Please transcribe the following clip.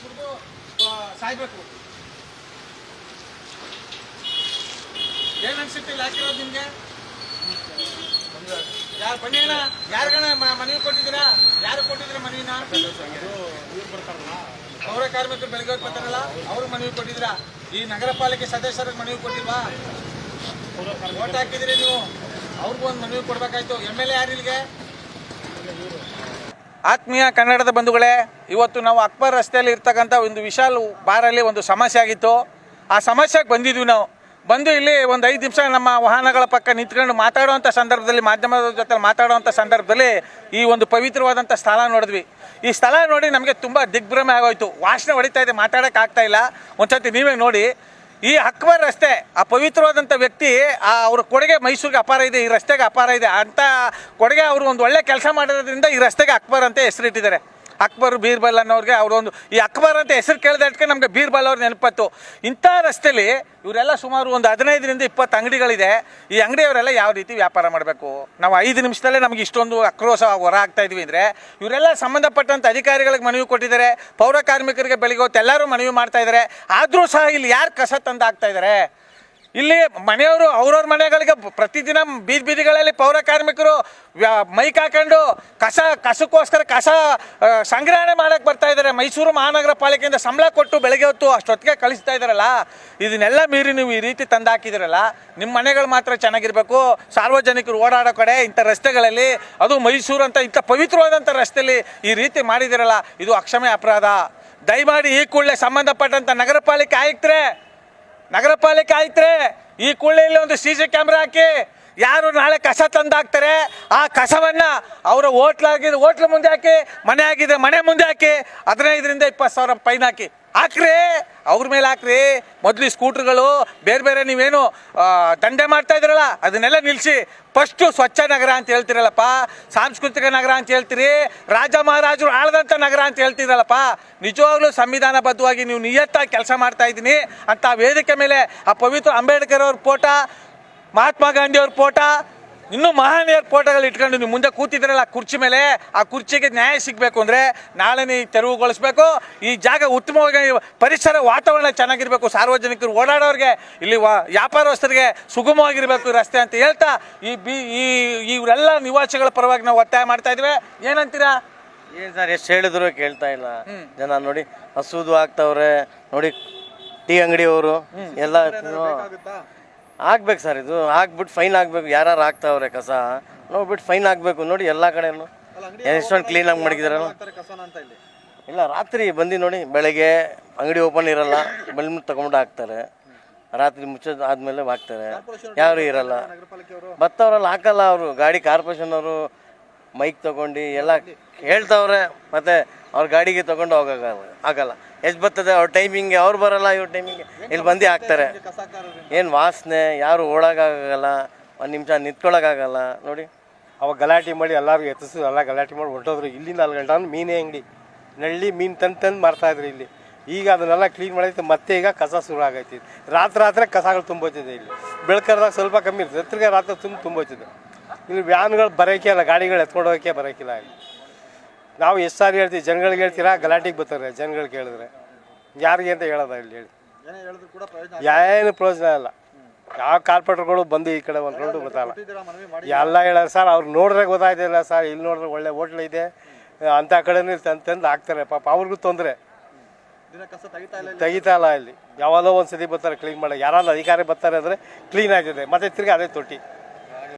ಸುರಿದು ಸಾಯ್ಬೇಕು. ಏನ್ ಅನ್ಸುತ್ತೆ ಹಾಕಿರೋದು ನಿಮ್ಗೆ? ಯಾರು ಬನ್ನಿನ ಯಾರಿಗಣ ಮನವಿ ಕೊಟ್ಟಿದ್ದೀರಾ? ಯಾರು ಕೊಟ್ಟಿದ್ದೀರಾ ಮನವಿನ? ಪೌರ ಕಾರ್ಮಿಕರು ಬೆಳಗ್ಗೆ ಹೊತ್ತು ಬರ್ತಾರಲ್ಲ ಅವ್ರಿಗೆ ಮನವಿ ಕೊಟ್ಟಿದ್ದೀರಾ? ಈ ನಗರ ಪಾಲಿಕೆ ಸದಸ್ಯರಿಗೆ ಮನವಿ ಕೊಟ್ಟಿಲ್ವಾ? ಓಟ್ ಹಾಕಿದಿರಿ ನೀವು, ಅವ್ರಿಗೂ ಒಂದು ಮನವಿ ಕೊಡ್ಬೇಕಾಯ್ತು. MLA ಯಾರು ಇಲ್ಲಿಗೆ? ಆತ್ಮೀಯ ಕನ್ನಡದ ಬಂಧುಗಳೇ, ಇವತ್ತು ನಾವು ಅಕ್ಬರ್ ರಸ್ತೆಯಲ್ಲಿ ಇರ್ತಕ್ಕಂಥ ಒಂದು ವಿಶಾಲ್ ಬಾರಲ್ಲಿ ಒಂದು ಸಮಸ್ಯೆ ಆಗಿತ್ತು. ಆ ಸಮಸ್ಯೆಗೆ ಬಂದಿದ್ವಿ. ನಾವು ಬಂದು ಇಲ್ಲಿ ಒಂದು 5 ನಿಮಿಷ ನಮ್ಮ ವಾಹನಗಳ ಪಕ್ಕ ನಿಂತ್ಕೊಂಡು ಮಾತಾಡುವಂಥ ಸಂದರ್ಭದಲ್ಲಿ, ಮಾಧ್ಯಮದ ಜೊತೆ ಮಾತಾಡುವಂಥ ಸಂದರ್ಭದಲ್ಲಿ ಈ ಒಂದು ಪವಿತ್ರವಾದಂಥ ಸ್ಥಳ ನೋಡಿದ್ವಿ. ಈ ಸ್ಥಳ ನೋಡಿ ನಮಗೆ ತುಂಬ ದಿಗ್ಭ್ರಮೆ ಆಗೋಯ್ತು. ವಾಸನೆ ಹೊಡಿತಾ ಇದೆ, ಮಾತಾಡೋಕ್ಕಾಗ್ತಾ ಇಲ್ಲ. ಒಂದ್ಸತಿ ನೀವೇ ನೋಡಿ. ಈ ಅಕ್ಬರ್ ರಸ್ತೆ, ಆ ಪವಿತ್ರವಾದಂಥ ವ್ಯಕ್ತಿ, ಅವ್ರ ಕೊಡುಗೆ ಮೈಸೂರಿಗೆ ಅಪಾರ ಇದೆ, ಈ ರಸ್ತೆಗೆ ಅಪಾರ ಇದೆ ಅಂತ ಕೊಡುಗೆ. ಅವರು ಒಂದು ಒಳ್ಳೆ ಕೆಲಸ ಮಾಡೋದ್ರಿಂದ ಈ ರಸ್ತೆಗೆ ಅಕ್ಬರ್ ಅಂತ ಹೆಸರಿಟ್ಟಿದ್ದಾರೆ. ಅಕ್ಬರ್ ಬೀರ್ಬಲ್ ಅನ್ನೋರಿಗೆ ಅವರೊಂದು ಈ ಅಕ್ಬರ್ ಅಂತ ಹೆಸರು ಕೇಳಿದಕ್ಕೆ ನಮಗೆ ಬೀರ್ಬಲ್ ಅವ್ರು ನೆನಪತ್ತು. ಇಂಥ ರಸ್ತೆಯಲ್ಲಿ ಇವರೆಲ್ಲ ಸುಮಾರು ಒಂದು 15ರಿಂದ 20 ಅಂಗಡಿಗಳಿದೆ. ಈ ಅಂಗಡಿಯವರೆಲ್ಲ ಯಾವ ರೀತಿ ವ್ಯಾಪಾರ ಮಾಡಬೇಕು? ನಾವು 5 ನಿಮಿಷದಲ್ಲೇ ನಮಗೆ ಇಷ್ಟೊಂದು ಆಕ್ರೋಶ ಹೊರ ಆಗ್ತಾ ಇದ್ವಿ ಅಂದರೆ, ಇವರೆಲ್ಲ ಸಂಬಂಧಪಟ್ಟಂಥ ಅಧಿಕಾರಿಗಳಿಗೆ ಮನವಿ ಕೊಟ್ಟಿದ್ದಾರೆ, ಪೌರ ಕಾರ್ಮಿಕರಿಗೆ ಬೆಳಿಗ್ಗೆ ಹೊತ್ತು ಎಲ್ಲರೂ ಮನವಿ ಮಾಡ್ತಾ ಇದ್ದಾರೆ. ಆದರೂ ಸಹ ಇಲ್ಲಿ ಯಾರು ಕಸ ತಂದು ಹಾಕ್ತಾ ಇದ್ದಾರೆ? ಇಲ್ಲಿ ಮನೆಯವರು ಅವ್ರವ್ರ ಮನೆಗಳಿಗೆ ಪ್ರತಿದಿನ ಬೀದಿಗಳಲ್ಲಿ ಪೌರ ಕಾರ್ಮಿಕರು ಮೈಕ್ ಹಾಕೊಂಡು ಕಸಕ್ಕೋಸ್ಕರ ಕಸ ಸಂಗ್ರಹಣೆ ಮಾಡೋಕ್ಕೆ ಬರ್ತಾ ಇದ್ದಾರೆ. ಮೈಸೂರು ಮಹಾನಗರ ಪಾಲಿಕೆಯಿಂದ ಸಂಬಳ ಕೊಟ್ಟು ಬೆಳಗ್ಗೆ ಹೊತ್ತು ಅಷ್ಟೊತ್ತಿಗೆ ಕಳಿಸ್ತಾ ಇದ್ದಾರಲ್ಲ. ಇದನ್ನೆಲ್ಲ ಮೀರಿ ನೀವು ಈ ರೀತಿ ತಂದು ಹಾಕಿದಿರಲ್ಲ. ನಿಮ್ಮ ಮನೆಗಳು ಮಾತ್ರ ಚೆನ್ನಾಗಿರಬೇಕು. ಸಾರ್ವಜನಿಕರು ಓಡಾಡೋ ಕಡೆ ಇಂಥ ರಸ್ತೆಗಳಲ್ಲಿ, ಅದು ಮೈಸೂರು ಅಂತ ಇಂಥ ಪವಿತ್ರವಾದಂಥ ರಸ್ತೆಯಲ್ಲಿ ಈ ರೀತಿ ಮಾಡಿದಿರಲ್ಲ, ಇದು ಅಕ್ಷಮ್ಯ ಅಪರಾಧ. ದಯಮಾಡಿ ಈ ಕೂಡಲೇ ಸಂಬಂಧಪಟ್ಟಂಥ ನಗರ ಪಾಲಿಕೆ ಆಯುಕ್ತರೆ ಈ ಕೂಡಲೇ ಇಲ್ಲಿ ಒಂದು CC ಕ್ಯಾಮ್ರಾ ಹಾಕಿ, ಯಾರು ನಾಳೆ ಕಸ ತಂದು ಹಾಕ್ತಾರೆ ಆ ಕಸವನ್ನು ಅವರ ಹೋಟ್ಲು ಮುಂದೆ ಹಾಕಿ, ಮನೆ ಆಗಿದೆ ಮನೆ ಮುಂದೆ ಹಾಕಿ, 15ರಿಂದ 20,000 ಫೈನ್ ಹಾಕ್ರಿ, ಅವ್ರ ಮೇಲೆ ಹಾಕ್ರಿ. ಮೊದಲು ಸ್ಕೂಟ್ರುಗಳು ಬೇರೆ ನೀವೇನು ದಂಧೆ ಮಾಡ್ತಾ ಇದ್ರಲ್ಲ ಅದನ್ನೆಲ್ಲ ನಿಲ್ಲಿಸಿ ಫಸ್ಟು ಸ್ವಚ್ಛ ನಗರ ಅಂತ ಹೇಳ್ತಿರಲ್ಲಪ್ಪ, ಸಾಂಸ್ಕೃತಿಕ ನಗರ ಅಂತ ಹೇಳ್ತೀರಿ, ರಾಜ ಮಹಾರಾಜರು ಆಳದಂಥ ನಗರ ಅಂತ ಹೇಳ್ತಿರಲ್ಲಪ್ಪ. ನಿಜವಾಗ್ಲೂ ಸಂವಿಧಾನಬದ್ಧವಾಗಿ ನೀವು ನಿಯತ್ತಾಗಿ ಕೆಲಸ ಮಾಡ್ತಾ ಇದ್ದೀನಿ ಅಂತ ವೇದಿಕೆ ಮೇಲೆ ಆ ಪವಿತ್ರ ಅಂಬೇಡ್ಕರ್ ಅವ್ರ ಫೋಟೋ, ಮಹಾತ್ಮ ಗಾಂಧಿ ಅವ್ರ ಫೋಟೋ, ಇನ್ನೂ ಮಹಾನೀಯರ ಫೋಟೋಗಳು ಇಟ್ಕೊಂಡು ನೀವು ಮುಂದೆ ಕೂತಿದ್ರಲ್ಲ ಕುರ್ಚಿ ಮೇಲೆ, ಆ ಕುರ್ಚಿಗೆ ನ್ಯಾಯ ಸಿಗಬೇಕು ಅಂದರೆ ನಾಳೆ ನೀವು ತೆರವುಗೊಳಿಸ್ಬೇಕು. ಈ ಜಾಗ ಉತ್ತಮವಾಗಿ, ಪರಿಸರ ವಾತಾವರಣ ಚೆನ್ನಾಗಿರಬೇಕು, ಸಾರ್ವಜನಿಕರು ಓಡಾಡೋರಿಗೆ, ಇಲ್ಲಿ ವ್ಯಾಪಾರಸ್ಥರಿಗೆ ಸುಗಮವಾಗಿರಬೇಕು ಈ ರಸ್ತೆ ಅಂತ ಹೇಳ್ತಾ ಇವರೆಲ್ಲ ನಿವಾಸಿಗಳ ಪರವಾಗಿ ನಾವು ಒತ್ತಾಯ ಮಾಡ್ತಾ ಇದ್ವಿ. ಏನಂತೀರಾ? ಏನು ಸರ್, ಎಷ್ಟು ಹೇಳಿದ್ರು ಕೇಳ್ತಾ ಇಲ್ಲ ಜನ. ನೋಡಿ ಹಸುದು ಆಗ್ತಾವ್ರೆ, ನೋಡಿ ಟೀ ಅಂಗಡಿಯವರು ಎಲ್ಲ ಆಗ್ಬೇಕು ಸರ್. ಇದು ಆಗ್ಬಿಟ್ಟು ಫೈನ್ ಆಗಬೇಕು. ಯಾರು ಹಾಕ್ತಾವ್ರೆ ಕಸ ನೋಡ್ಬಿಟ್ಟು ಫೈನ್ ಆಗಬೇಕು. ನೋಡಿ ಎಲ್ಲ ಕಡೆನೂ ಎಷ್ಟೊಂದು ಕ್ಲೀನಾಗಿ ಮಡಗಿದಾರಲ್ಲ. ಇಲ್ಲ, ರಾತ್ರಿ ಬಂದು ನೋಡಿ, ಬೆಳಗ್ಗೆ ಅಂಗಡಿ ಓಪನ್ ಇರಲ್ಲ, ಬಂದ್ಬಿಟ್ಟು ತೊಗೊಂಡು ಹಾಕ್ತಾರೆ. ರಾತ್ರಿ ಮುಚ್ಚೋದು ಆದಮೇಲೆ ಹಾಕ್ತಾರೆ, ಯಾರು ಇರಲ್ಲ. ಬತ್ತವ್ರಲ್ಲ ಹಾಕಲ್ಲ ಅವರು. ಗಾಡಿ ಕಾರ್ಪೊರೇಷನ್ ಅವರು ಮೈಕ್ ತೊಗೊಂಡು ಎಲ್ಲ ಹೇಳ್ತವ್ರೆ, ಮತ್ತು ಅವ್ರ ಗಾಡಿಗೆ ತೊಗೊಂಡು ಆಗಲ್ಲ. ಎಷ್ಟು ಬರ್ತದೆ ಅವ್ರ ಟೈಮಿಂಗ್ಗೆ, ಅವ್ರು ಬರೋಲ್ಲ ಇವ್ರ ಟೈಮಿಂಗ್ಗೆ, ಇಲ್ಲಿ ಬಂದು ಹಾಕ್ತಾರೆ. ಏನು ವಾಸನೆ, ಯಾರು ಓಡೋಕ್ಕಾಗಲ್ಲ, 1 ನಿಮಿಷ ನಿಂತ್ಕೊಳ್ಳೋಕ್ಕಾಗಲ್ಲ. ನೋಡಿ ಅವಾಗ ಗಲಾಟೆ ಮಾಡಿ ಎಲ್ಲರಿಗೂ ಎತ್ತಿಸು, ಎಲ್ಲ ಗಲಾಟೆ ಮಾಡಿ ಹೊರಟೋದ್ರು. ಇಲ್ಲಿಂದ 4 ಗಂಟೆ ಮೀನೇ ಅಂಗಡಿ, ನಳ್ಳಿ ಮೀನು ತಂದು ಮಾರ್ತಾಯಿದ್ರು ಇಲ್ಲಿ. ಈಗ ಅದನ್ನೆಲ್ಲ ಕ್ಲೀನ್ ಮಾಡೈತೆ, ಮತ್ತೆ ಈಗ ಕಸ ಶುರು ಆಗೈತಿ. ರಾತ್ರಿ ಕಸಗಳು ತುಂಬೋತಿದೆ ಇಲ್ಲಿ. ಬೆಳಕರ್ದಾಗ ಸ್ವಲ್ಪ ಕಮ್ಮಿ ಇರ್ತದೆ, ತಿರ್ಗಿ ರಾತ್ರಿ ತುಂಬೋತಿದೆ. ಇಲ್ಲಿ ವ್ಯಾನ್ಗಳು ಬರೋಕೆ ಇಲ್ಲ, ಗಾಡಿಗಳು ಎತ್ಕೊಂಡು ಹೋಗೋಕ್ಕೆ ಬರೋಕ್ಕಿಲ್ಲ. ಇಲ್ಲಿ ನಾವು ಎಷ್ಟು ಸಾರಿ ಹೇಳ್ತೀವಿ, ಜನಗಳಿಗೆ ಹೇಳ್ತೀರಾ, ಗಲಾಟೆಗೆ ಬರ್ತಾರೆ. ಜನಗಳು ಕೇಳಿದ್ರೆ ಯಾರಿಗೆ ಅಂತ ಹೇಳೋದ ಇಲ್ಲಿ ಹೇಳಿ, ಏನು ಪ್ರಯೋಜನ ಇಲ್ಲ. ಯಾವ ಕಾರ್ಪೊರೇಟರ್ಗಳು ಬಂದು ಈ ಕಡೆ ಒಂದು ರೌಂಡು ಗೊತ್ತಲ್ಲ, ಎಲ್ಲ ಹೇಳೋದು ಸರ್. ಅವ್ರು ನೋಡಿದ್ರೆ ಗೊತ್ತಾಯ್ತಿಲ್ಲ ಸರ್, ಇಲ್ಲಿ ನೋಡಿದ್ರೆ ಒಳ್ಳೆ ಹೋಟ್ಲ್ ಇದೆ ಅಂಥ ಕಡೆನೇ ತಂದು ಹಾಕ್ತಾರೆ. ಪಾಪ ಅವ್ರಿಗೂ ತೊಂದರೆ, ತೆಗಿತಾ ಇಲ್ಲ. ಇಲ್ಲಿ ಯಾವಾಗಲೋ ಒಂದು ಸತಿ ಬರ್ತಾರೆ ಕ್ಲೀನ್ ಮಾಡೋಕೆ. ಯಾರಾದ್ರೂ ಅಧಿಕಾರಿ ಬರ್ತಾರೆ ಅಂದರೆ ಕ್ಲೀನ್ ಆಗಿದೆ, ಮತ್ತೆ ತಿರ್ಗಿ ಅದೇ ತೊಟ್ಟಿ.